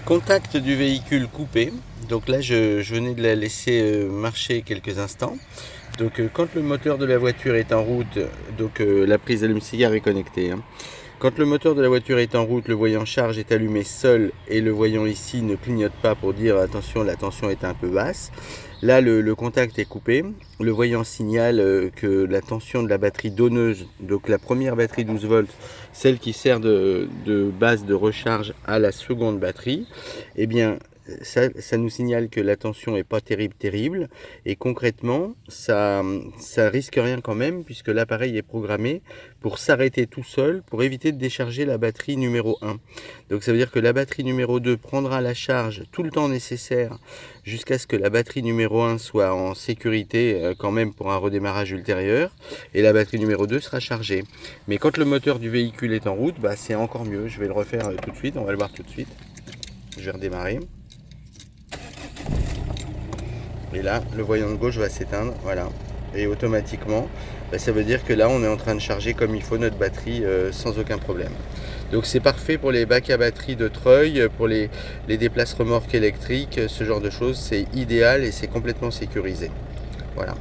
Contact du véhicule coupé. Donc là, je venais de la laisser marcher quelques instants. Donc quand le moteur de la voiture est en route, donc la prise allume-cigare est connectée, hein. Quand le moteur de la voiture est en route, le voyant charge est allumé seul et le voyant ici ne clignote pas pour dire attention, la tension est un peu basse. Là, le contact est coupé. Le voyant signale que la tension de la batterie donneuse, donc la première batterie 12 volts, celle qui sert de base de recharge à la seconde batterie, eh bien, ça nous signale que la tension n'est pas terrible, et concrètement ça risque rien quand même, puisque l'appareil est programmé pour s'arrêter tout seul pour éviter de décharger la batterie numéro 1. Donc ça veut dire que la batterie numéro 2 prendra la charge tout le temps nécessaire jusqu'à ce que la batterie numéro 1 soit en sécurité quand même pour un redémarrage ultérieur, et la batterie numéro 2 sera chargée. Mais quand le moteur du véhicule est en route, c'est encore mieux. Je vais le refaire tout de suite, on va le voir tout de suite. Je vais redémarrer. Et là, le voyant de gauche va s'éteindre, voilà. Et automatiquement, ça veut dire que là, on est en train de charger comme il faut notre batterie sans aucun problème. Donc c'est parfait pour les bacs à batterie de treuil, pour les déplace-remorques électriques, ce genre de choses. C'est idéal et c'est complètement sécurisé. Voilà.